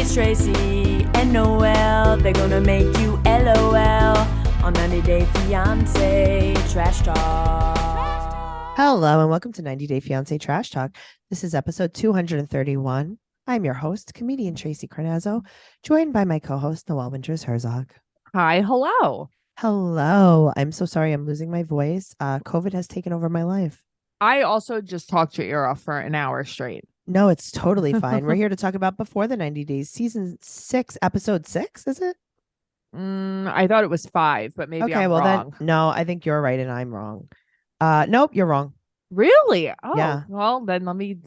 It's Tracey and Noelle. They're gonna make you LOL on 90 Day Fiancé Trash Talk. Hello and welcome to 90 Day Fiancé Trash Talk. This is episode 231. I'm your host, comedian Tracey Carnazzo, joined by my co-host, Noelle Herzog. Hi, hello. Hello. I'm so sorry I'm losing my voice. COVID has taken over my life. I also just talked your ear off for an hour straight. No, it's totally fine. We're here to talk about Before the 90 Days, season 6, episode 6, is it? I thought it was 5, but maybe Okay, I'm well wrong. then, no, I think you're right and I'm wrong. Nope, you're wrong. Really? Oh, Yeah. Well, then let me.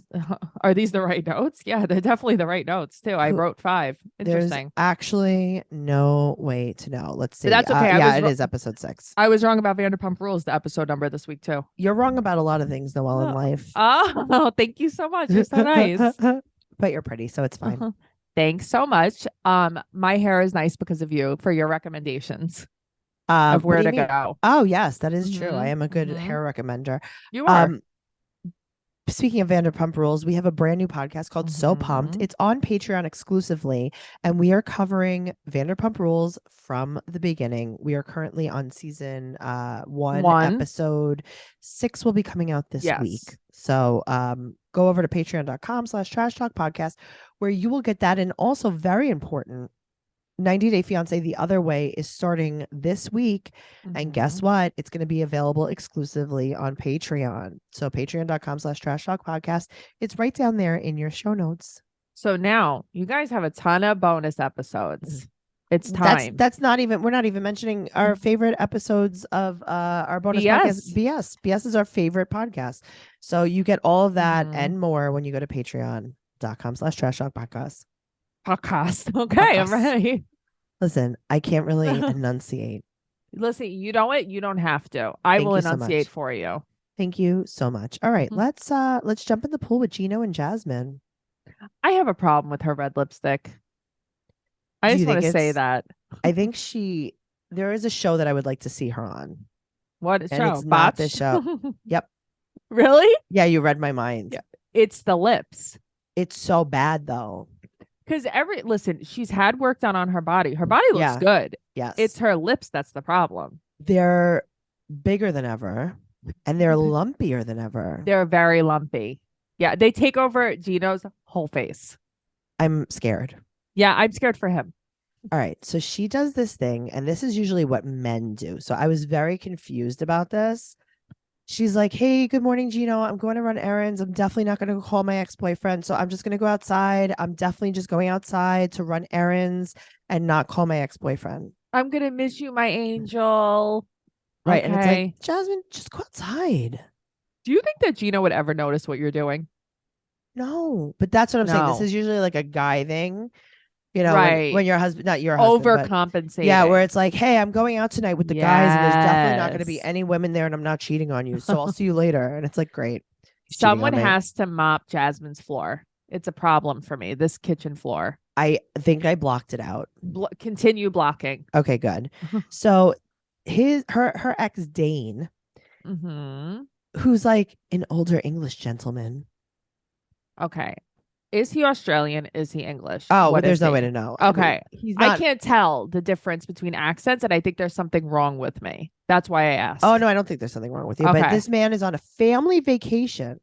Are these the right notes? Yeah, they're definitely the right notes too. I wrote 5. Interesting. There's actually no way to know. Let's see. But that's okay. Yeah, it is episode 6. I was wrong about Vanderpump Rules, the episode number this week too. You're wrong about a lot of things, Noelle, in life. Oh, thank you so much. You're so nice. But you're pretty, so it's fine. Thanks so much. My hair is nice because of you for your recommendations of where to go. Oh, yes, that is true. I am a good hair recommender. You are. Speaking of Vanderpump Rules, we have a brand new podcast called So Pumped. It's on Patreon exclusively, and we are covering Vanderpump Rules from the beginning. We are currently on season 1. Episode 6 will be coming out this week. So go over to patreon.com/trash talk podcast, where you will get that. And also, very important, 90 Day Fiancé The Other Way is starting this week. And guess what? It's going to be available exclusively on Patreon. So patreon.com/trash talk podcast. It's right down there in your show notes. So now you guys have a ton of bonus episodes. It's time. That's not even, we're not even mentioning our favorite episodes of our bonus podcast. BS is our favorite podcast. So you get all of that and more when you go to patreon.com/trash talk podcast. Okay, I'm ready. Listen, I can't really enunciate. Listen, you know what? You don't have to. I will enunciate for you. Thank you so much. All right, let's jump in the pool with Gino and Jasmine. I have a problem with her red lipstick. I just want to say that. I think there is a show that I would like to see her on. What show? It's not this show. Yep. Really? Yeah, you read my mind. Yeah. It's the lips. It's so bad though. Because listen, she's had work done on her body. Her body looks good. Yes. It's her lips that's the problem. They're bigger than ever. And they're lumpier than ever. They're very lumpy. Yeah, they take over Gino's whole face. I'm scared. Yeah, I'm scared for him. All right. So she does this thing, and this is usually what men do. So I was very confused about this. She's like, hey, good morning, Gino. I'm going to run errands. I'm definitely not going to call my ex-boyfriend. So I'm just going to go outside. I'm definitely just going outside to run errands and not call my ex-boyfriend. I'm going to miss you, my angel. Right. Okay. And it's like, Jasmine, just go outside. Do you think that Gino would ever notice what you're doing? No, but that's what I'm saying. This is usually like a guy thing. You know, when your husband, not your husband, overcompensating. Yeah, where it's like, hey, I'm going out tonight with the guys, and there's definitely not going to be any women there, and I'm not cheating on you. So I'll see you later. And it's like, great. Someone has to mop Jasmine's floor. It's a problem for me. This kitchen floor. I think I blocked it out. Continue blocking. Okay, good. So her ex Dane, who's like an older English gentleman. Okay. Is he Australian? Is he English? Oh, well, there's no way to know. Okay. I can't tell the difference between accents, and I think there's something wrong with me. That's why I asked. Oh, no, I don't think there's something wrong with you. Okay. But this man is on a family vacation.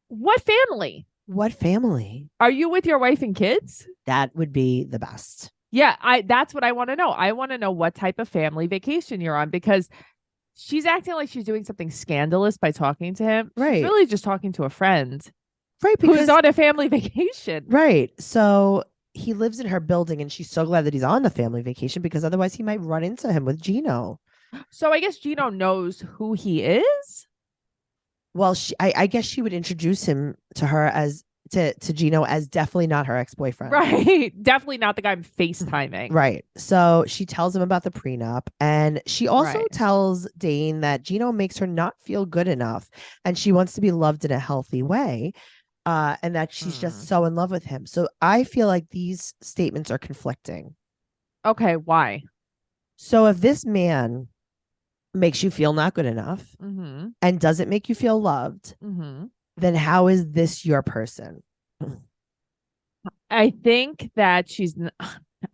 What family? What family? Are you with your wife and kids? That would be the best. Yeah, that's what I want to know. I want to know what type of family vacation you're on, because she's acting like she's doing something scandalous by talking to him. Right. She's really just talking to a friend. Right, because who's on a family vacation. Right. So he lives in her building, and she's so glad that he's on the family vacation, because otherwise he might run into him with Gino. So I guess Gino knows who he is. Well, I guess she would introduce him to her to Gino as definitely not her ex-boyfriend. Right. Definitely not the guy I'm FaceTiming. Right. So she tells him about the prenup, and she also tells Dane that Gino makes her not feel good enough, and she wants to be loved in a healthy way. And that she's just so in love with him. So I feel like these statements are conflicting. Okay, why? So if this man makes you feel not good enough and doesn't make you feel loved, then how is this your person? I think that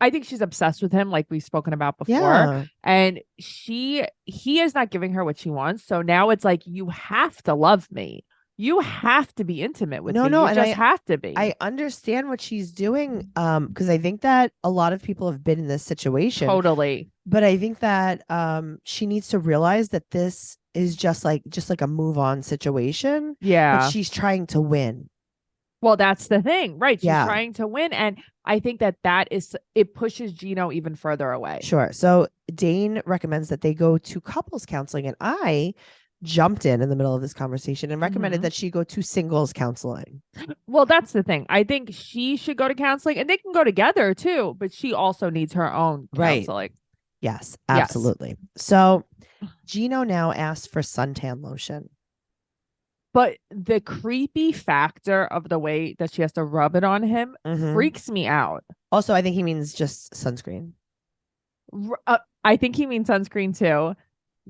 I think she's obsessed with him, like we've spoken about before. Yeah. And he is not giving her what she wants. So now it's like, you have to love me. You have to be intimate with me. No, You and just have to be. I understand what she's doing, because I think that a lot of people have been in this situation. Totally. But I think that she needs to realize that this is just like a move on situation. Yeah. But she's trying to win. Well, that's the thing, right? She's Yeah. trying to win. And I think that it pushes Gino even further away. Sure. So Dane recommends that they go to couples counseling, and I jumped in the middle of this conversation and recommended that she go to singles counseling. Well, that's the thing. I think she should go to counseling, and they can go together too, but she also needs her own counseling. Right. Yes, absolutely. Yes. So Gino now asks for suntan lotion. But the creepy factor of the way that she has to rub it on him freaks me out. Also, I think he means just sunscreen. I think he means sunscreen too.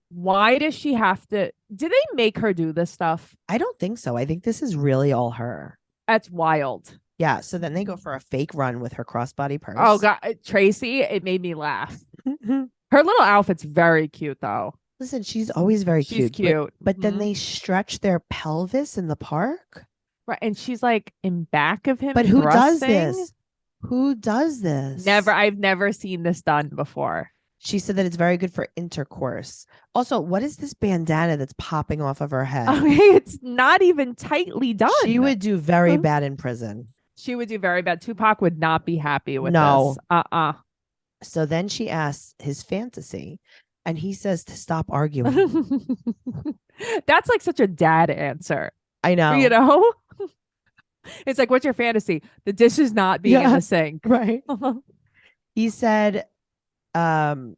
Why does she have to? Did they make her do this stuff? I don't think so. I think this is really all her. That's wild. Yeah. So then they go for a fake run with her crossbody purse. Oh, God. Tracey, it made me laugh. Her little outfit's very cute, though. Listen, she's always very cute. She's cute. But then they stretch their pelvis in the park. Right. And she's like in back of him. But who does this? Who does this? Never. I've never seen this done before. She said that it's very good for intercourse. Also, what is this bandana that's popping off of her head? Okay, it's not even tightly done. She would do very bad in prison. She would do very bad. Tupac would not be happy with this. So then she asks his fantasy, and he says to stop arguing. That's like such a dad answer. I know. You know? It's like, what's your fantasy? The dish is not being in the sink. Right. He said,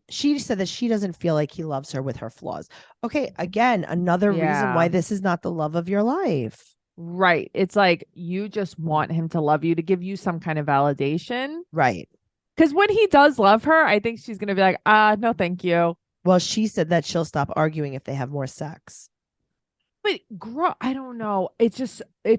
she said that she doesn't feel like he loves her with her flaws. Okay, again, another reason why this is not the love of your life. Right. It's like you just want him to love you, to give you some kind of validation. Right. Because when he does love her, I think she's gonna be like, no, thank you. Well, she said that she'll stop arguing if they have more sex. But I don't know. It's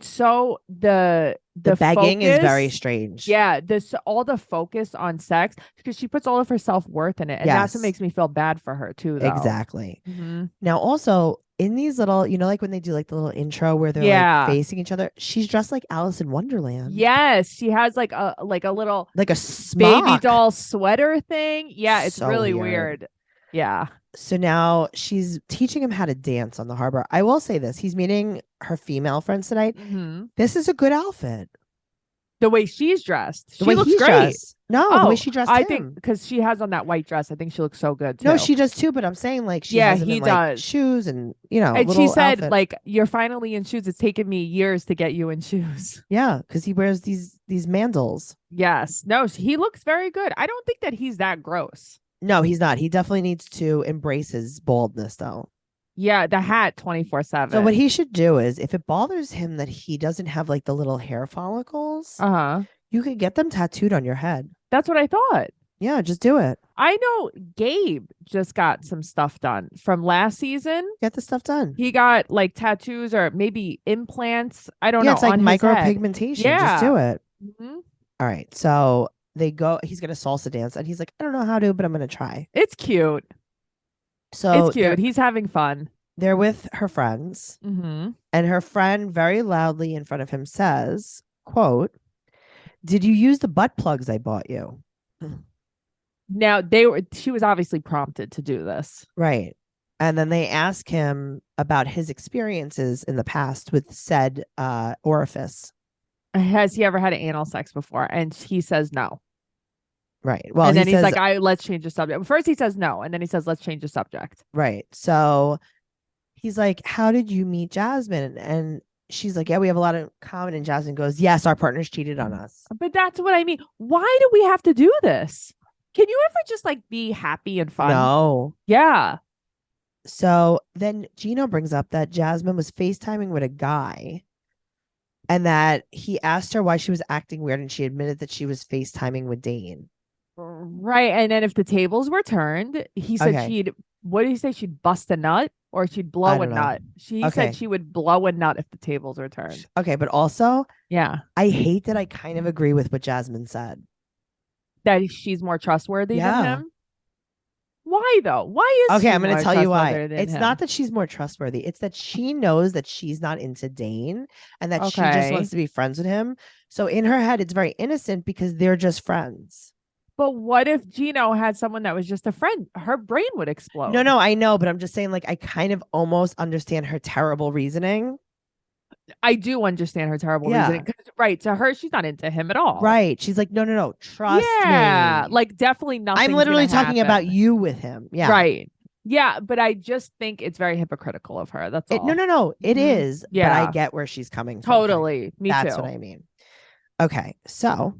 so the begging focus, is very strange. Yeah, all the focus on sex, because she puts all of her self-worth in it. And that's what makes me feel bad for her too, though. Exactly. Now also in these little, like when they do like the little intro where they're like facing each other, she's dressed like Alice in Wonderland. Yes, she has like a little a smock. Baby doll sweater thing. Yeah, it's so really weird. Yeah. So now she's teaching him how to dance on the harbor. I will say this. He's meeting her female friends tonight. This is a good outfit. The way she's dressed. She looks great. Dressed. No, the way she dressed him. think because she has on that white dress. I think she looks so good too. No, she does too, but I'm saying like she has him in, like, shoes and and she said outfit. Like, you're finally in shoes. It's taken me years to get you in shoes. Yeah, because he wears these mandals. Yes. No, he looks very good. I don't think that he's that gross. No, he's not. He definitely needs to embrace his baldness, though. Yeah, the hat 24/7. So what he should do is, if it bothers him that he doesn't have like the little hair follicles, you could get them tattooed on your head. That's what I thought. Yeah, just do it. I know Gabe just got some stuff done from last season. Get the stuff done. He got like tattoos or maybe implants. I don't know. It's like micropigmentation. Yeah. Just do it. All right. So they go, he's going to salsa dance and he's like, I don't know how to, but I'm going to try. It's cute. So it's cute. He's having fun. They're with her friends. And her friend very loudly in front of him says, quote, "Did you use the butt plugs I bought you?" Now she was obviously prompted to do this. Right. And then they ask him about his experiences in the past with said orifice. Has he ever had anal sex before? And he says no. Right. Well, and then he's like, let's change the subject. First he says no, and then he says, let's change the subject. Right. So he's like, how did you meet Jasmine? And she's like, yeah, we have a lot in common. And Jasmine goes, yes, our partners cheated on us. But that's what I mean. Why do we have to do this? Can you ever just like be happy and fun? No. Yeah. So then Gino brings up that Jasmine was FaceTiming with a guy and that he asked her why she was acting weird. And she admitted that she was FaceTiming with Dane. Right. And then if the tables were turned, he said what did he say? She'd bust a nut? or she'd I blow a don't know. nut. She Okay. said she would blow a nut if the tables were turned. Okay, but also Yeah. I hate that I kind of agree with what Jasmine said. That she's more trustworthy than Yeah. him. Why though? Why is Okay, she I'm going more to tell you why. trustworthy than It's him? not that she's more trustworthy. It's that she knows that she's not into Dane and that she just Okay. wants to be friends with him. So in her head, it's very innocent because they're just friends. But what if Gino had someone that was just a friend? Her brain would explode. No, I know, but I'm just saying, like, I kind of almost understand her terrible reasoning. I do understand her terrible Yeah. reasoning. 'Cause, right. To her, she's not into him at all. Right. She's like, no, trust Yeah. me. Like definitely nothing. I'm literally talking about you with him. Yeah. Right. Yeah. But I just think it's very hypocritical of her. That's all. No, it Mhm. is. But Yeah. I get where she's coming from. Totally. Me That's too. what I mean. Okay. So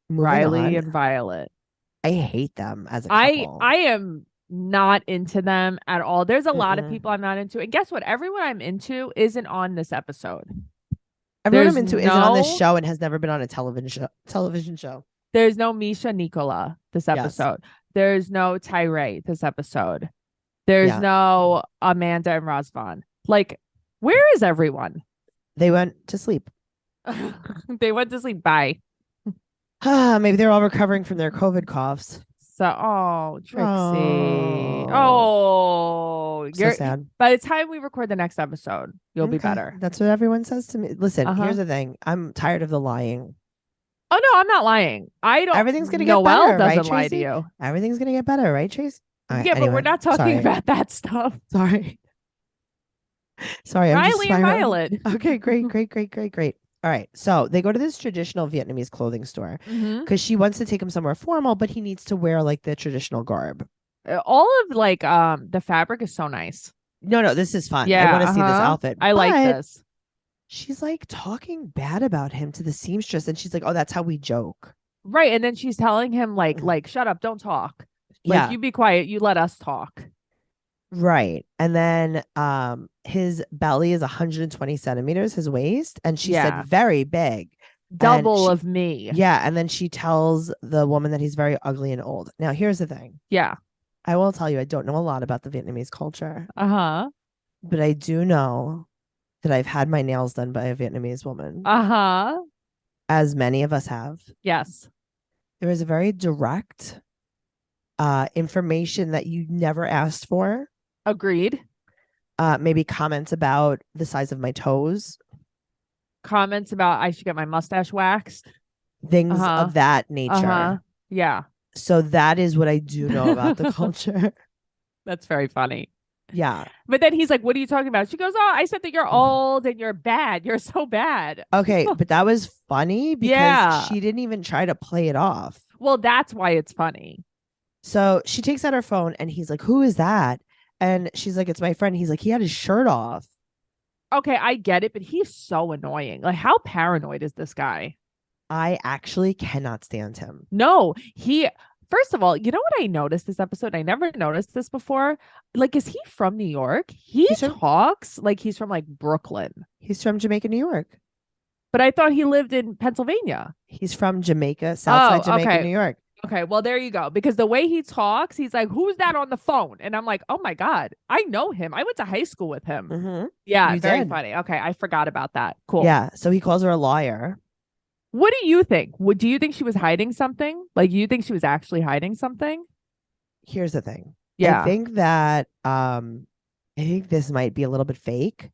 moving Riley on. and Violet. I hate them as a couple. I am not into them at all. There's a lot of Mm-mm. people I'm not into. And guess what? Everyone I'm into isn't on this episode. Everyone I'm there's into isn't on this no- show and has never been on a television show. There's no Misha Nicola this Yes. episode. There's no Tyree this episode. There's Yeah. no Amanda and Razvan. Like, where is everyone? They went to sleep. They went to sleep. Bye. Maybe they're all recovering from their COVID coughs. So, oh, Trixie. Oh. Oh, So sad. by the time we record the next episode, you'll be Okay. better. That's what everyone says to me. Listen, Uh-huh. here's the thing. I'm tired of the lying. Oh no, I'm not lying. I don't. Everything's gonna get Noelle better, right, doesn't lie to Tracy? you. Everything's gonna get better, right, Trace? All right, Yeah, but we're anyway, not talking sorry. about that stuff. Sorry. Sorry, I'm just Riley and spiraling. Violet. Okay, great. All right. So they go to this traditional Vietnamese clothing store Mhm. because she wants to take him somewhere formal, but he needs to wear like the traditional garb. All of like the fabric is so nice. No, this is fun. I Yeah, want to see this uh-huh. outfit. I like But this. she's like talking bad about him to the seamstress, and she's like, "Oh, that's how we joke." Right, and then she's telling him like shut up, don't talk. Like Yeah, you be quiet, you let us talk. right. And then his belly is 120 centimeters, his waist, and she Yeah. said very big. Double she- of me. Yeah, and then she tells the woman that he's very ugly and old. Now, here's the thing. Yeah. I will tell you, I don't know a lot about the Vietnamese culture, Uh-huh. but I do know that I've had my nails done by a Vietnamese woman, Uh-huh. as many of us have. Yes. There is a very direct information that you never asked for. Agreed. Maybe comments about the size of my toes, Comments about I should get my mustache waxed. things Uh-huh. of that nature. Uh-huh. Yeah. So that is what I do know about the culture. That's very funny. Yeah. But then he's like, what are you talking about? She goes, oh, I said that you're old and you're bad. You're so bad. Okay, but that was funny because Yeah. she didn't even try to play it off. Well, that's why it's funny. So she takes out her phone and he's like, "Who is that?" And she's like, "It's my friend." He's like, "He had his shirt off." Okay, I get it, but he's so annoying. Like, how paranoid is this guy? I actually cannot stand him. No, first of all, you know what I noticed this episode? I never noticed this before. Like, is he from New York? He He's from- talks like he's from like Brooklyn, He's from Jamaica, New York. but I thought he lived in Pennsylvania. He's from Jamaica, Southside Jamaica, okay. New York. Okay, well, there you go. Because the way he talks, he's like, who's that on the phone? And I'm like, oh my God, I know him. I went to high school with him. Mm-hmm. Yeah, You very did. funny. Okay, I forgot about that. Cool. Yeah. So he calls her a liar. What do you think? Do you think she was hiding something? Like, you think she was actually hiding something? Here's the thing. Yeah. I think that I think this might be a little bit fake.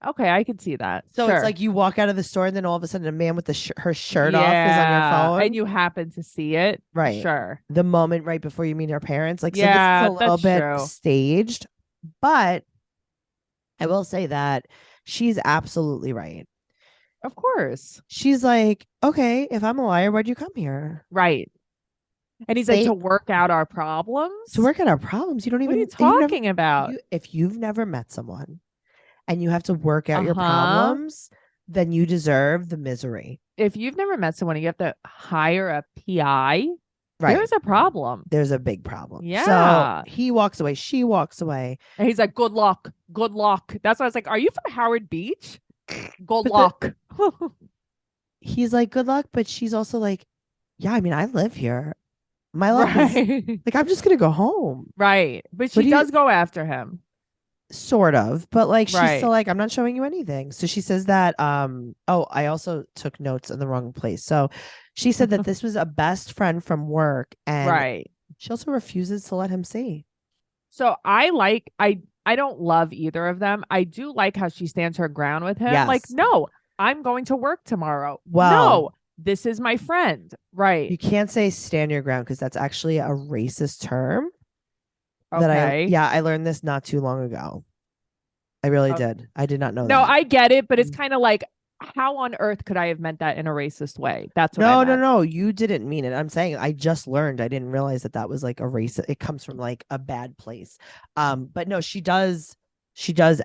Okay, I can see that. So Sure. it's like you walk out of the store and then all of a sudden a man with the her shirt off is on your Yeah, phone. and you happen to see it. Right. Sure. The moment right before you meet her parents. Like, Yeah, so this is a little that's bit true. staged, but I will say that she's absolutely right. Of course. She's like, okay, if I'm a liar, why'd you come here? Right. And he's like, They- to work out our problems? To work out our problems. You don't What even are you you've never- talking about? if you've never met someone and you have to work out your Uh-huh. problems, then you deserve the misery. If you've never met someone, you have to hire a PI. Right. There's a problem. There's a big problem. Yeah. So he walks away. She walks away. And he's like, good luck. Good luck. That's why I was like, are you from Howard Beach? Good the- luck. He's like, good luck. But she's also like, yeah, I mean, I live here. My life is Right. like, I'm just going to go home. Right. But What do she you- does go after him. sort of, but like she's Right. still like, I'm not showing you anything. So she says that I also took notes in the wrong place. So she said that this was a best friend from work, and Right. she also refuses to let him see. So I don't love either of them. I do like how she stands her ground with him. Like, Yes. no, I'm going to work tomorrow. Well, No, this is my friend. Right. you can't say stand your ground because that's actually a racist term Okay. I learned this not too long ago. I really did. I did not know No, that. I get it, but it's kind of like, how on earth could I have meant that in a racist way? That's what I No, meant. no, you didn't mean it. I'm saying I just learned. I didn't realize that that was like a racist. It comes from like a bad place. But no, she does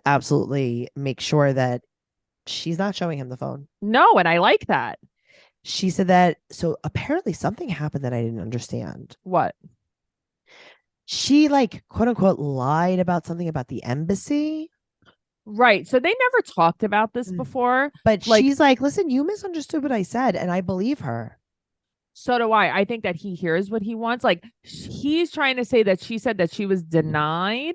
absolutely make sure that she's not showing him the phone. No, and I like that. She said that, so apparently something happened that I didn't understand. What? She like quote unquote lied about something about the embassy. Right. So they never talked about this before. But Like, she's like, listen, you misunderstood what I said, and I believe her. so do I. I think that he hears what he wants. Like, he's trying to say that she said that she was denied.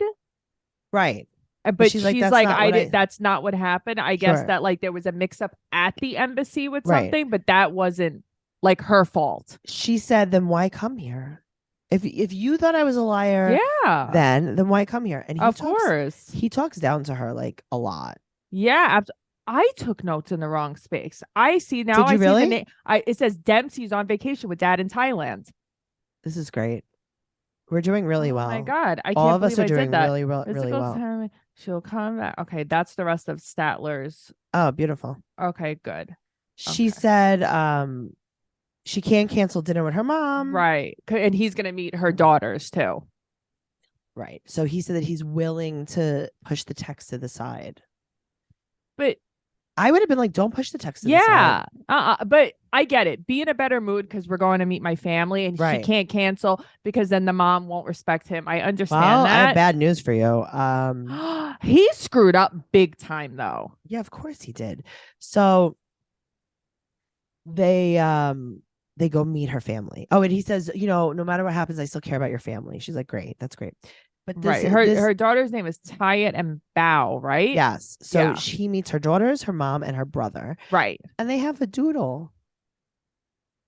Right. But she's she's like, like, "That's not what I-" that's not what happened. I guess Sure. that like there was a mix up at the embassy with Right. something, but that wasn't like her fault. She said, then why come here? If you thought I was a liar, Yeah. then why come here? And Of course. he talks down to her like a lot. Yeah. I took notes in the wrong space. I see now. Did you I see really? the name. It says Dempsey's on vacation with dad in Thailand. This is great. We're doing really well. Oh my God. I All can't of us believe are I doing did that. really well. Really Physical well. time, she'll come back. Okay. That's the rest of Statler's. Oh, beautiful. Okay. Good. She Okay. said she can't cancel dinner with her mom. Right. And he's going to meet her daughters too. Right. So he said that he's willing to push the text to the side. But I would have been like, don't push the text to the side. but I get it. Be in a better mood because we're going to meet my family, and Right. she can't cancel because then the mom won't respect him. I understand Well, I have that. bad news for you. He screwed up big time though. Yeah, of course he did. So they go meet her family. Oh, and he says, no matter what happens, I still care about your family. She's like, great, that's great. But Right. Her daughter's name is Tyet and Bao, right? Yes. So Yeah. she meets her daughters, her mom, and her brother. Right. And they have a doodle.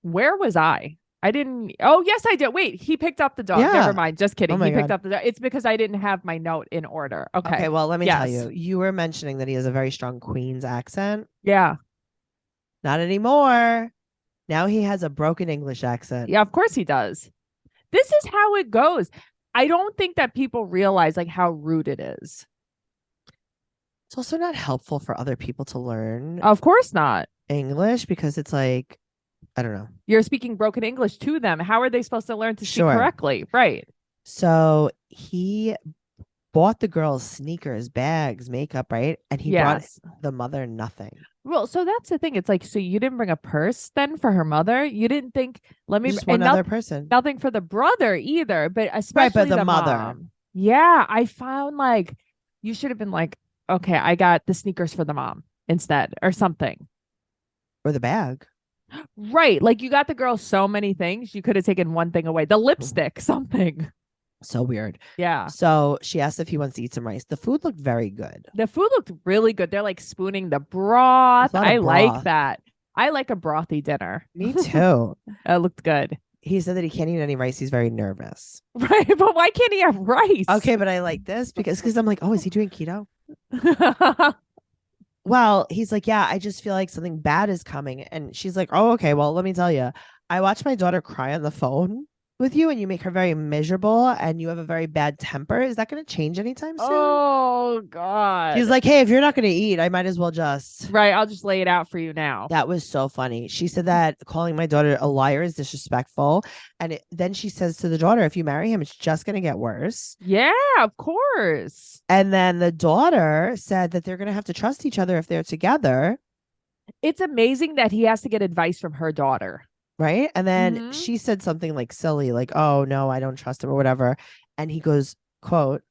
Where was I? I didn't. Oh, yes, I did. Wait, he picked up the dog. Yeah. Never mind. Just kidding. Oh my He picked God. up the dog. It's because I didn't have my note in order. Okay. Okay, well, let me tell Yes. you. You were mentioning that he has a very strong Queen's accent. Yeah. Not anymore. Now he has a broken English accent. Yeah, of course he does. This is how it goes. I don't think that people realize like how rude it is. It's also not helpful for other people to learn Of course not. English because it's like, I don't know. You're speaking broken English to them. How are they supposed to learn to speak Sure. correctly? Right. So he bought the girls sneakers, bags, makeup, right? And he brought Yes. the mother nothing. Well, so that's the thing. It's like, so you didn't bring a purse then for her mother? You didn't think, let me, Just and one other person. nothing for the brother either, but especially the the mother. mom. Yeah. I found like, you should have been like, okay, I got the sneakers for the mom instead or something. Or the bag. Right. Like you got the girl so many things. You could have taken one thing away. The lipstick, something. So weird. Yeah. So she asked if he wants to eat some rice. The food looked very good. The food looked really good. They're like spooning the broth. There's a lot of I like broth. that. I like a brothy dinner. Me too. It looked good. He said that he can't eat any rice. He's very nervous. Right. But why can't he have rice? Okay, but I like this because I'm like, oh, is he doing keto? Well, he's like, yeah, I just feel like something bad is coming. And she's like, oh, okay, well, let me tell you. I watched my daughter cry on the phone with you and you make her very miserable and you have a very bad temper. Is that going to change anytime soon? Oh, God. He's like, hey, if you're not going to eat, I might as well just. Right. I'll just lay it out for you now. That was so funny. She said that calling my daughter a liar is disrespectful. And then she says to the daughter, if you marry him, it's just going to get worse. Yeah, of course. And then the daughter said that they're going to have to trust each other if they're together. It's amazing that he has to get advice from her daughter. Right. And then Mhm. she said something like silly, like, oh, no, I don't trust him or whatever. And he goes, quote,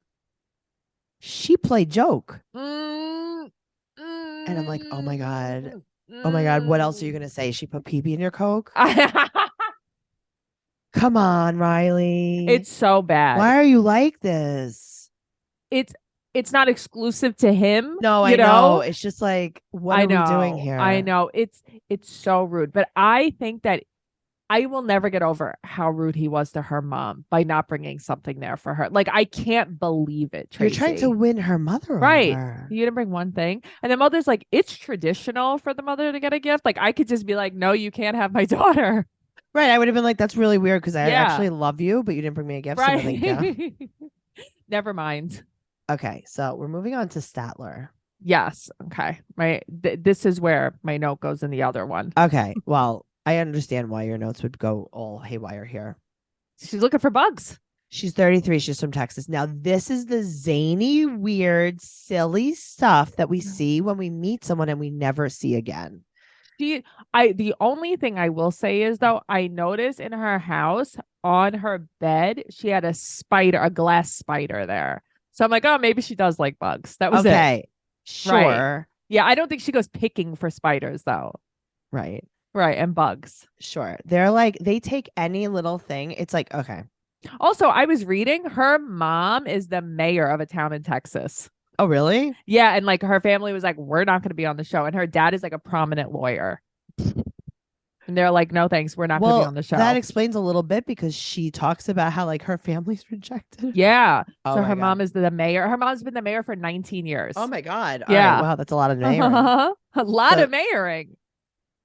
she played joke. And I'm like, oh my God. Oh my God. What else are you going to say? She put pee-pee in your Coke? Come on, Riley. It's so bad. Why are you like this? It's it's not exclusive to him. No, I know. It's just like, what are we doing here? I know. It's so rude. But I think that I will never get over how rude he was to her mom by not bringing something there for her. Like, I can't believe it, Tracey. You're trying to win her mother right. over. You didn't bring one thing. And the mother's like, it's traditional for the mother to get a gift. Like, I could just be like, no, you can't have my daughter. Right. I would have been like, that's really weird because I actually love you, but you didn't bring me a gift. Right. So no, thank you. Never mind. Okay. So we're moving on to Statler. Yes. Okay. This is where my note goes in the other one. Okay. Well, I understand why your notes would go all haywire here. She's looking for bugs. She's 33. She's from Texas. Now, this is the zany, weird, silly stuff that we see when we meet someone and we never see again. The only thing I will say is, though, I noticed in her house on her bed, she had a glass spider there. So I'm like, oh, maybe she does like bugs. That was okay. Sure. Right. Yeah. I don't think she goes picking for spiders, though. Right. Right. And bugs. Sure. They're like, they take any little thing. It's like, okay. Also, I was reading her mom is the mayor of a town in Texas. Oh, really? Yeah. And like her family was like, we're not going to be on the show. And her dad is like a prominent lawyer. And they're like, no, thanks. We're not going to be on the show. That explains a little bit because she talks about how like her family's rejected. Yeah. Oh so her mom is the mayor. Her mom's been the mayor for 19 years. Oh my God. Yeah. All right. Wow. That's a lot of mayoring. A lot of mayoring.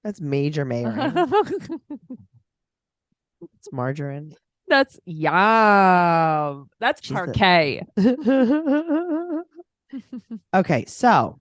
That's major mayoring. It's margarine. That's yum. That's parquet. Okay. So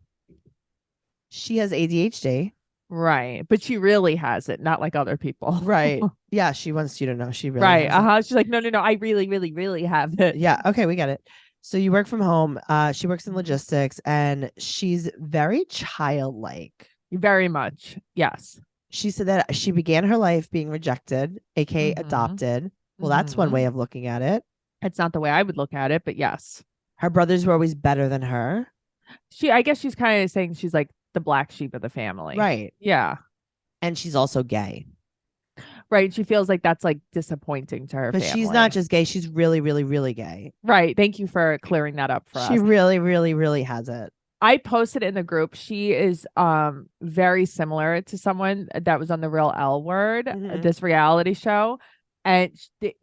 she has ADHD. Right. But she really has it, not like other people. Right. Yeah. She wants you to know she really right. has it. She's like, no. I really, really, really have it. Yeah. Okay. We get it. So you work from home. She works in logistics and she's very childlike. Very much. Yes. She said that she began her life being rejected, aka adopted. Well, that's one way of looking at it. It's not the way I would look at it, but yes. Her brothers were always better than her. I guess she's kind of saying she's like the black sheep of the family. Right. Yeah. And she's also gay. Right. She feels like that's like disappointing to her But family. she's not just gay. She's really, really, really gay. Right. Thank you for clearing that up for us. She really, really, really has it. I posted in the group. She is very similar to someone that was on the Real L Word, this reality show. And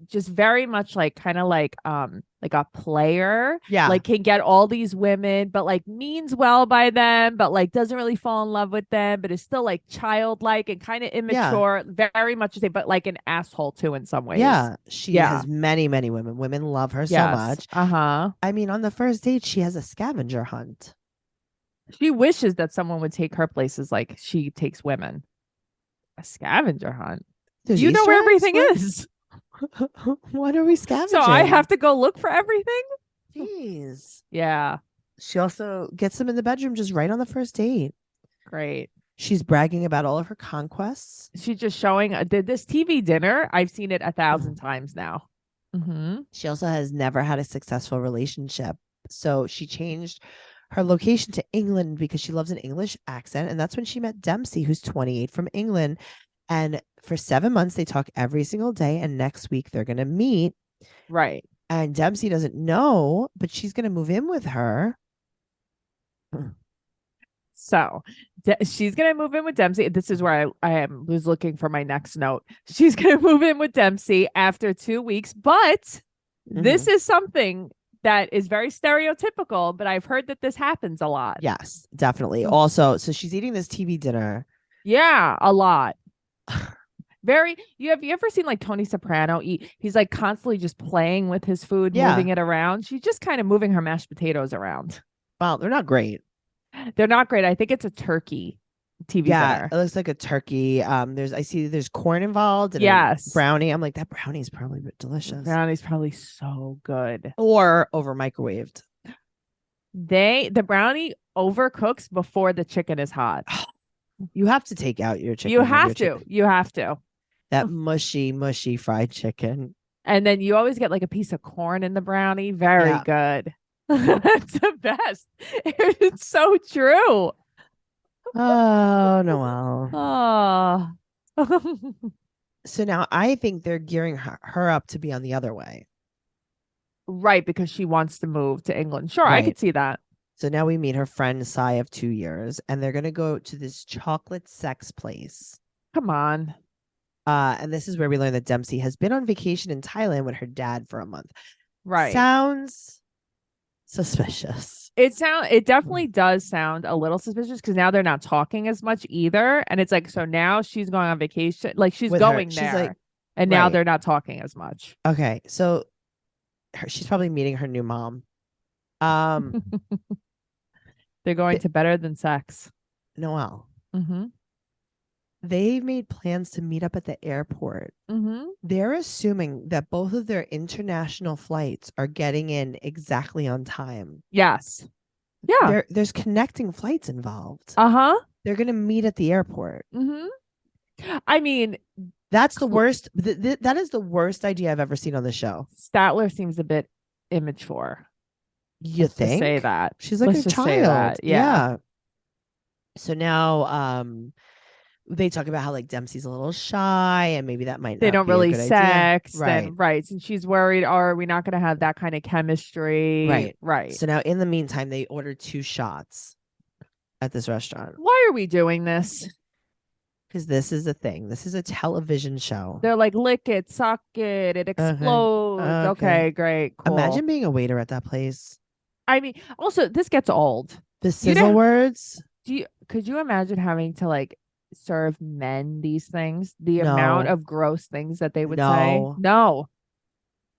just very much like kind of like a player. Yeah. Like can get all these women, but like means well by them, but like doesn't really fall in love with them, but is still like childlike and kind of immature. Yeah. Very much the same, but like an asshole too in some ways. Yeah. She has many, many women. Women love her so much. I mean, on the first date, she has a scavenger hunt. She wishes that someone would take her places like she takes women. A scavenger hunt. There's you know where everything is. What are we scavenging? So I have to go look for everything? Jeez. Yeah. She also gets them in the bedroom just right on the first date. Great. She's bragging about all of her conquests. She's just showing this TV dinner. I've seen it 1,000 times now. She also has never had a successful relationship. So she changed her location to England because she loves an English accent. And that's when she met Dempsey, who's 28 from England. And for 7 months, they talk every single day. And next week, they're going to meet. Right. And Dempsey doesn't know, but she's going to move in with her. So she's going to move in with Dempsey. This is where I was looking for my next note. She's going to move in with Dempsey after 2 weeks. But this is something that is very stereotypical, but I've heard that this happens a lot. Yes, definitely. Also, so she's eating this TV dinner. Yeah, a lot. Have you ever seen like Tony Soprano eat? He's like constantly just playing with his food, moving it around. She's just kind of moving her mashed potatoes around. Well, they're not great. They're not great. I think it's a turkey TV dinner. It looks like a turkey. I see there's corn involved and a brownie. I'm like, that brownie is probably delicious. Brownie's probably so good. Or over microwaved. The brownie overcooks before the chicken is hot. You have to take out your chicken. You have to. That mushy fried chicken. And then you always get like a piece of corn in the brownie. Very good. That's the best. It's so true. Oh, Noelle. Oh. So now I think they're gearing her up to be on the other way. Right, because she wants to move to England. Sure, I Right. could see that. So now we meet her friend Sai of 2 years, and they're gonna go to this chocolate sex place. Come on. And this is where we learn that Dempsey has been on vacation in Thailand with her dad for a month. Right. Sounds suspicious. It definitely does sound a little suspicious because now they're not talking as much either. And it's like, so now she's going on vacation, like she's With her. going She's there. like, and now right. they're not talking as much. Okay, so she's probably meeting her new mom. They're going to Better Than Sex. Noelle. Mm-hmm. They made plans to meet up at the airport. Mm-hmm. They're assuming that both of their international flights are getting in exactly on time. Yes. Yeah. There's connecting flights involved. Uh-huh. They're going to meet at the airport. Mm-hmm. I mean, that's the worst. That is the worst idea I've ever seen on the show. Statler seems a bit immature. You think? Say that. She's like Let's a just say child. that. Yeah. So now they talk about how like Dempsey's a little shy and maybe that might they not don't be really a good sex. idea. Then right. And she's worried, are we not going to have that kind of chemistry? Right. So now in the meantime, they order 2 shots at this restaurant. Why are we doing this? Because this is a thing. This is a television show. They're like, lick it, suck it, it explodes. Okay, great. Cool. Imagine being a waiter at that place. I mean, also this gets old. The sizzle words. Could you imagine having to like serve men these things? The amount of gross things that they would say. No.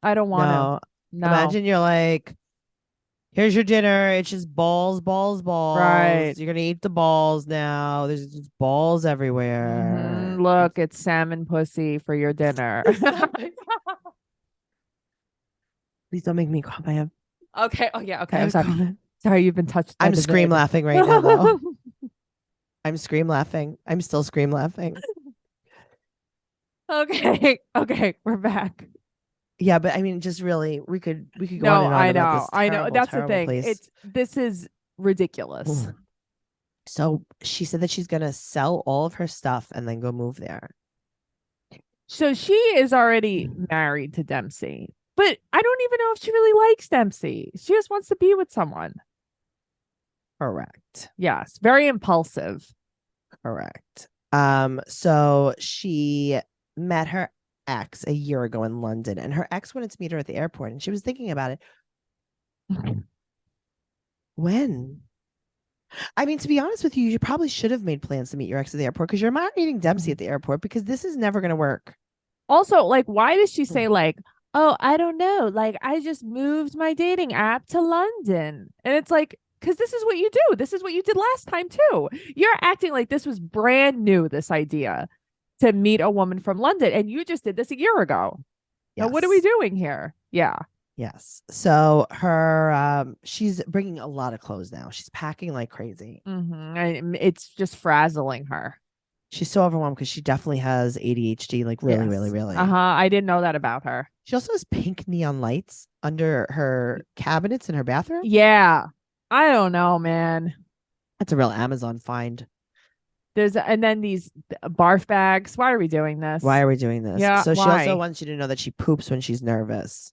I don't want to. No. Imagine you're like, here's your dinner. It's just balls. Right. You're gonna eat the balls now. There's just balls everywhere. Look, it's salmon pussy for your dinner. Please don't make me cough. I have. Okay. Oh yeah. Okay. I'm sorry. Sorry, you've been touched. I'm scream laughing right now, though. I'm scream laughing. I'm still scream laughing. Okay. We're back. Yeah, but I mean, just really, we could go on and on about this I know. That's the thing. Place. This is ridiculous. Ooh. So she said that she's gonna sell all of her stuff and then go move there. So she is already married to Dempsey, but I don't even know if she really likes Dempsey. She just wants to be with someone. Correct. Yes, very impulsive. Correct. So she met her ex a year ago in London, and her ex wanted to meet her at the airport, and she was thinking about it. When? I mean, to be honest with you, you probably should have made plans to meet your ex at the airport because you're not meeting Dempsey at the airport because this is never going to work. Also, like, why does she say like, oh, I don't know, like I just moved my dating app to London? And it's like, because this is what you do. This is what you did last time too. You're acting like this was brand new, this idea to meet a woman from London. And you just did this a year ago. Yes. Now, what are we doing here? Yeah. Yes. So her, she's bringing a lot of clothes now. She's packing like crazy. It's just frazzling her. She's so overwhelmed because she definitely has ADHD, like really, really. I didn't know that about her. She also has pink neon lights under her cabinets in her bathroom. Yeah. I don't know, man. That's a real Amazon find. And then these barf bags. Why are we doing this? Yeah. So she also wants you to know that she poops when she's nervous.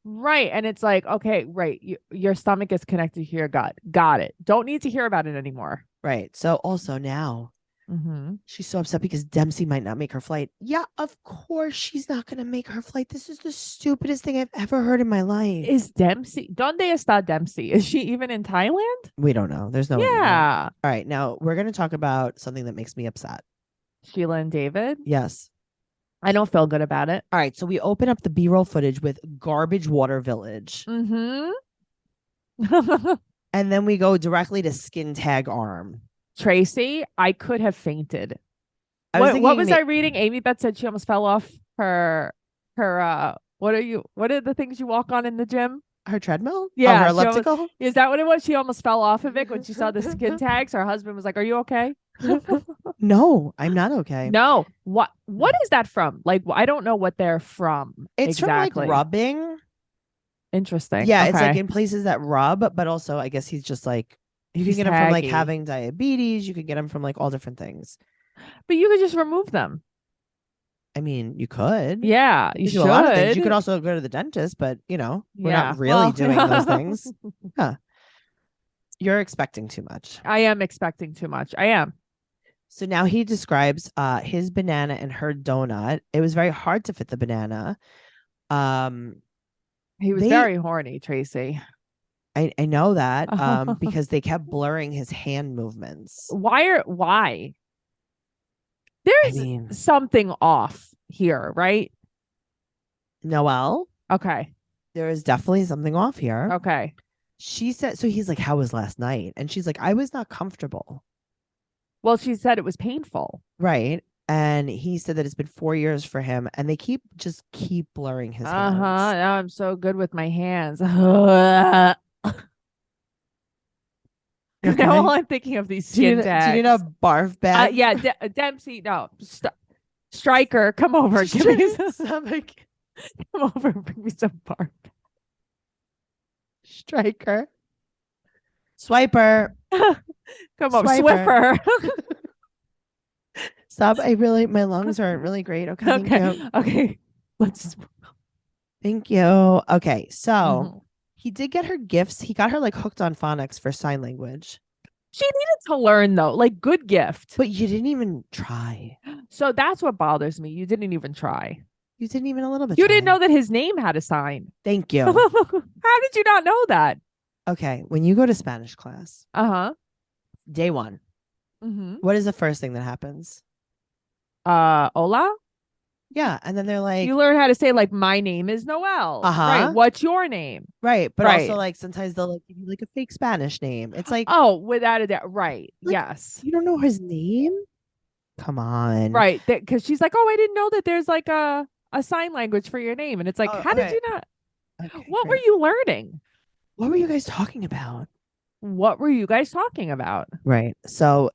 Right. And it's like, okay, right. Your stomach is connected to your gut. Got it. Don't need to hear about it anymore. Right. So also now she's so upset because Dempsey might not make her flight. Yeah, of course she's not going to make her flight. This is the stupidest thing I've ever heard in my life. Is Dempsey? ¿Dónde está Dempsey? Is she even in Thailand? We don't know. There's no. Yeah. All right. Now we're going to talk about something that makes me upset. Sheila and David? Yes. I don't feel good about it. All right. So we open up the B-roll footage with Garbage Water Village. And then we go directly to Skin Tag Arm. Tracey, I could have fainted. What was I reading? Amy Beth said she almost fell off her what are the things you walk on in the gym? Her treadmill? Yeah. Her elliptical? Is that what it was? She almost fell off of it when she saw the skin tags. Her husband was like, are you okay? No, I'm not okay. No. What is that from? Like, I don't know what they're from. It's exactly. From like rubbing. Interesting. Yeah, it's like in places that rub, but also I guess he's just like, you can get them from like having diabetes. You can get them from like all different things. But you could just remove them. I mean, you could. Yeah, You you could do a lot of things. You should. could also go to the dentist, but we're Yeah. not really Well, doing those things. Huh. You're expecting too much. I am expecting too much. I am. So now he describes his banana and her donut. It was very hard to fit the banana. He was very horny, Tracey. I know that because they kept blurring his hand movements. Why? There's something off here, right? Noelle? Okay. There is definitely something off here. Okay. She said, so he's like, how was last night? And she's like, I was not comfortable. Well, she said it was painful. Right. And he said that it's been 4 years for him, and they keep blurring his hands. Now I'm so good with my hands. Now all I'm thinking of these skin tags. Do you need a barf bag? Yeah, Dempsey. No, Striker, come over. Give me some. Come over and bring me some barf. Striker. Swiper. Come over. Swiffer. Stop. My lungs aren't really great. Okay. Okay. Thank you. Okay. Thank you. Okay. So he did get her gifts. He got her hooked on phonics for sign language. She needed to learn though, good gift. But you didn't even try. So that's what bothers me. You didn't even try. You didn't even a little bit. You didn't know that his name had a sign. Thank you. How did you not know that? Okay. When you go to Spanish class, day 1, what is the first thing that happens? Hola? Yeah. And then they're like, you learn how to say my name is Noelle. Right. What's your name? Right. But also sometimes they'll give you a fake Spanish name. It's like, oh, without a doubt. Right. Yes. You don't know his name? Come on. Right. Because she's like, oh, I didn't know that there's a sign language for your name. And it's like, how did you not? Okay, what were you learning? What were you guys talking about? What were you guys talking about? Right. So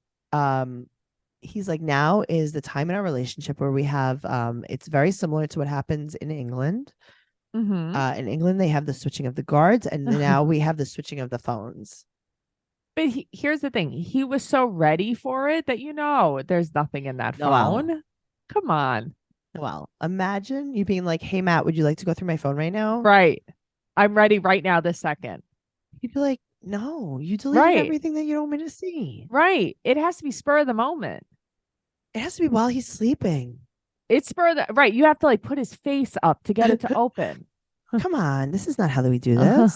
he's like, now is the time in our relationship where we have it's very similar to what happens in England. In England, they have the switching of the guards, and now we have the switching of the phones. But here's the thing. He was so ready for it that there's nothing in that phone. Come on. Well, imagine you being like, hey, Matt, would you like to go through my phone right now? Right. I'm ready right now this second. You'd be like, no, you deleted everything that you don't want me to see. Right. It has to be spur of the moment. It has to be while he's sleeping. It's spur of the right. You have to put his face up to get it to open. Come on. This is not how we do this.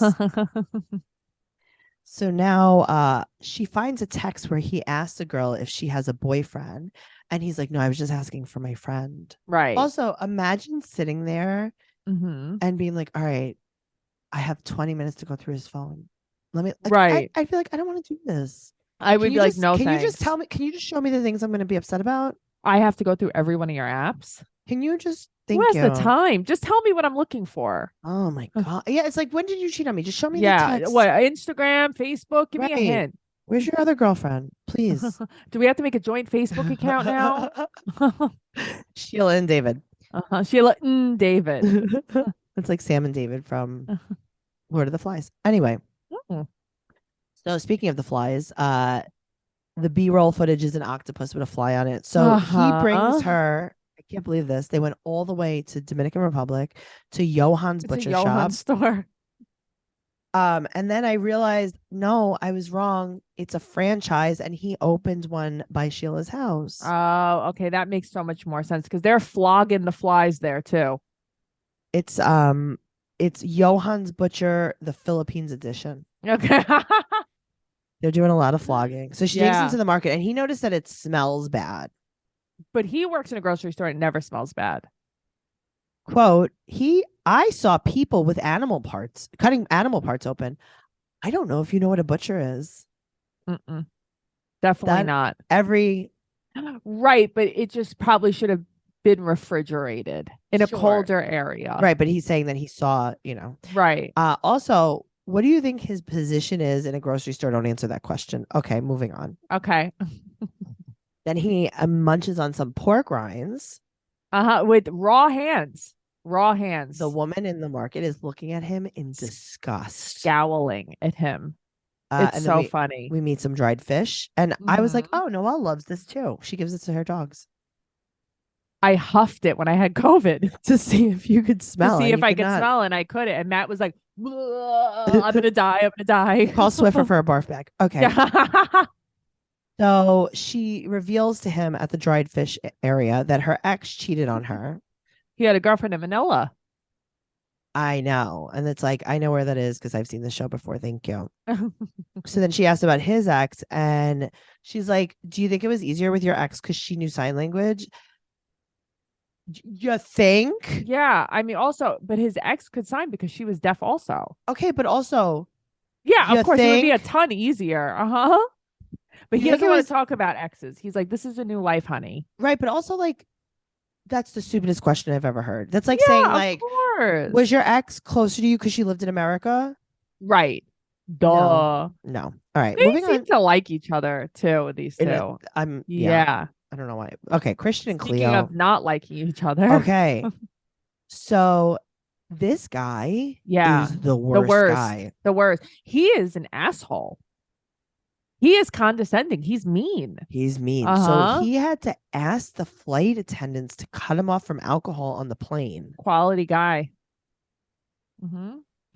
So now she finds a text where he asks the girl if she has a boyfriend. And he's like, no, I was just asking for my friend. Right. Also, imagine sitting there and being like, all right, I have 20 minutes to go through his phone. Let me. I feel like I don't want to do this. I would be like, no, can thanks. You just tell me? Can you just show me the things I'm going to be upset about? I have to go through every one of your apps. Can you just Who has the time? Just tell me what I'm looking for. Oh my God. Yeah, it's like, when did you cheat on me? Just show me the text. What, Instagram, Facebook? Give me a hint. Where's your other girlfriend? Please. Do we have to make a joint Facebook account now? Sheila and David. Sheila and David. It's like Sam and David from Lord of the Flies. Anyway. So speaking of the flies, the B-roll footage is an octopus with a fly on it. So he brings her. I can't believe this. They went all the way to Dominican Republic to Johan's butcher shop. Store. And then I realized, no, I was wrong. It's a franchise, and he opened one by Sheila's house. Oh, okay. That makes so much more sense because they're flogging the flies there too. It's Johan's Butcher, the Philippines edition. Okay. They're doing a lot of flogging. So she takes him to the market, and he noticed that it smells bad. But he works in a grocery store. It never smells bad. Quote, I saw people with animal parts, cutting animal parts open. I don't know if you know what a butcher is. Definitely not. Right, but it just probably should have been refrigerated in a colder area. Right, but he's saying that he saw, Right. Also, what do you think his position is in a grocery store? Don't answer that question. Okay, moving on. Okay. Then he munches on some pork rinds. With raw hands. The woman in the market is looking at him in disgust. Scowling at him. It's so funny. We meet some dried fish. And I was like, oh, Noelle loves this too. She gives it to her dogs. I huffed it when I had COVID to see if you could to smell. see and if you I could could not. smell, and I couldn't. And Matt was like, I'm gonna die. I'm gonna die. Call Swiffer for a barf bag. Okay. Yeah. So she reveals to him at the dried fish area that her ex cheated on her. He had a girlfriend in Manila. I know. And it's like, I know where that is because I've seen the show before. Thank you. So then she asked about his ex, and she's like, do you think it was easier with your ex because she knew sign language? You think? Yeah. I mean, also, but his ex could sign because she was deaf also. Okay, but also, Yeah, you of course, it would be a think? ton easier. Uh-huh. But You he think doesn't it want was to talk about exes. He's like, this is a new life, honey. right, but also like that's the stupidest question I've ever heard. That's like Yeah, saying of like, course. was your ex closer to you because she lived in America? Right. Duh. No. All right, They moving seem on. to like each other too, these two. Yeah. I don't know why. Okay, Christian and Speaking Cleo. of not liking each other. Okay. So this guy Yeah. is the The worst worst. guy. The worst. He is an asshole. He is condescending. He's mean. He's mean. Uh-huh. So he had to ask the flight attendants to cut him off from alcohol on the plane. Quality guy.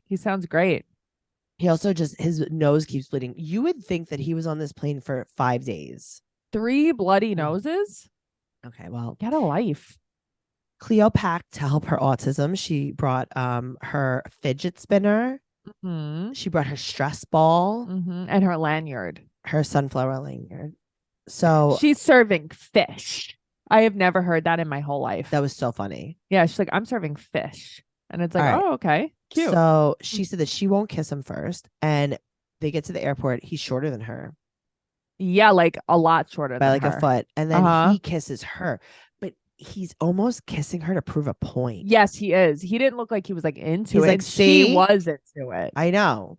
He sounds great. He also just, his nose keeps bleeding. You would think that he was on this plane for 5 days. 3 bloody noses? Okay, well, Get a life. Cleo packed to help her autism. She brought her fidget spinner. She brought her stress ball. And her lanyard. Her sunflower lanyard. So she's serving fish. I have never heard that in my whole life. that was so funny. Yeah, she's like, I'm serving fish. And it's like, All right. oh, okay. Cute. So she said that she won't kiss him first. And they get to the airport. He's shorter than her. Yeah, like a lot shorter by than like her. a foot. And then he kisses her. But he's almost kissing her to prove a point. Yes, he is. He didn't look like he was like into He's it. like, She see? was into it. I know.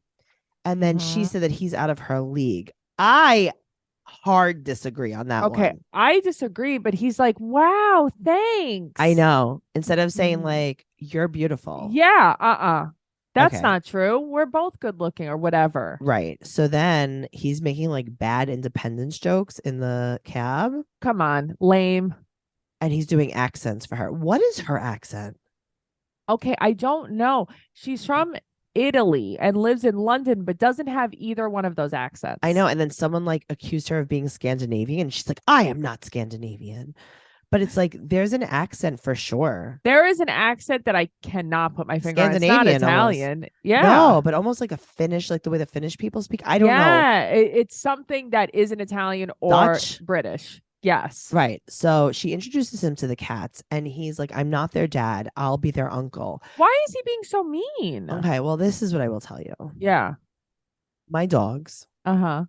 And then she said that he's out of her league. I hard disagree on that one. Okay, I disagree, but he's like, wow, thanks. I know. Instead of saying like, you're beautiful. Yeah, That's Okay. not true. We're both good looking or whatever. Right. So then he's making like bad independence jokes in the cab. Come on, lame. And he's doing accents for her. What is her accent? Okay, I don't know. She's from Italy and lives in London, but doesn't have either one of those accents. I know. And then someone like accused her of being Scandinavian. And she's like, I am not Scandinavian. But it's like, there's an accent for sure. There is an accent that I cannot put my finger on. It's not Scandinavian Italian. almost. Yeah. No, but almost like a Finnish, like the way the Finnish people speak. I don't know. Yeah, it's something that isn't Italian or Dutch? British. Yes. Right. So she introduces him to the cats and he's like, I'm not their dad. I'll be their uncle. Why is he being so mean? Okay. Well, this is what I will tell you. Yeah. My dogs. Uh-huh.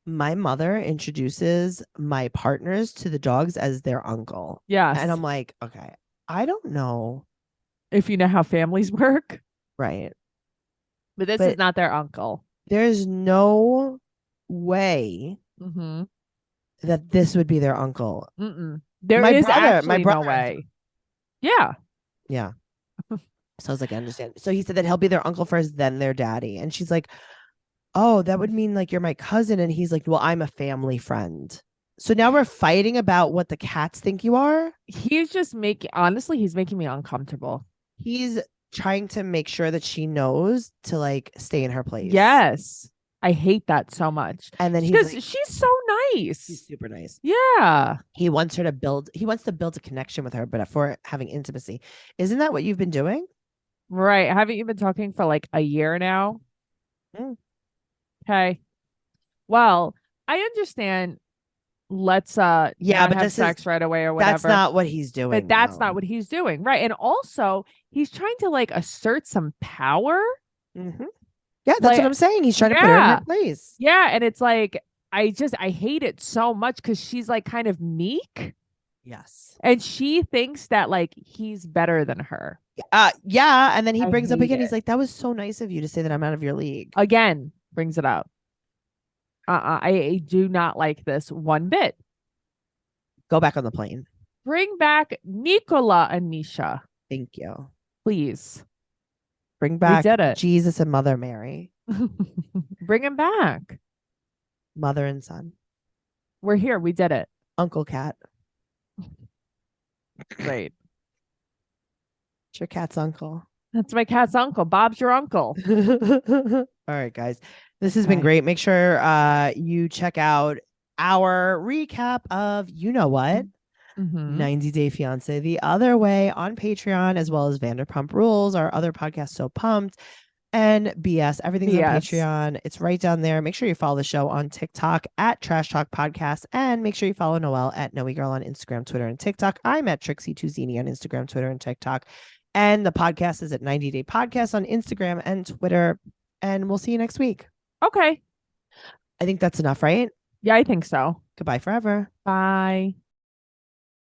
My mother introduces my partners to the dogs as their uncle. Yes. And I'm like, okay, I don't know. If you know how families work. Right. But this is not their uncle. There's no way that this would be their uncle. There my is brother, actually my brother no way. Yeah. Yeah. So I was like, I understand. So he said that he'll be their uncle first, then their daddy. And she's like, oh, that would mean like you're my cousin. And he's like, well, I'm a family friend. So now we're fighting about what the cats think you are. He's just honestly, he's making me uncomfortable. He's trying to make sure that she knows to like stay in her place. Yes. I hate that so much. And then because like, she's so nice. She's super nice. Yeah. He wants to build a connection with her, but for having intimacy. Isn't that what you've been doing? Right. Haven't you been talking for like a year now? Okay. Well, I understand. Let's but have sex right away or whatever. That's not what he's doing. But that's not what he's doing. Right. And also he's trying to like assert some power. Yeah, that's what I'm saying. He's trying to put her in her place. Yeah. And it's like, I hate it so much because she's like kind of meek. Yes. And she thinks that like he's better than her. Yeah. And then he brings up again, it. he's like, that was so nice of you to say that I'm out of your league. Again, brings it up. I do not like this one bit. Go back on the plane. Bring back Nicola and Misha. Thank you. Please. Bring back we did it. Jesus and Mother Mary. Bring him back. Mother and son. We're here. We did it. Uncle Cat. Great. It's your cat's uncle. That's my cat's uncle. Bob's your uncle. All right, guys. This has been Okay. great. Make sure you check out our recap of You Know What? 90 Day Fiance the Other Way on Patreon, as well as Vanderpump Rules, our other podcast, So Pumped, and BS. Everything's on Patreon. It's right down there. Make sure you follow the show on TikTok at Trash Talk Podcast, and make sure you follow Noelle at Noe Girl on Instagram, Twitter, and TikTok. I'm at Trixie Tuzini on Instagram, Twitter, and TikTok. And the podcast is at 90 Day Podcast on Instagram and Twitter. And we'll see you next week. Okay. I think that's enough, right? Yeah, I think so. Goodbye forever. Bye.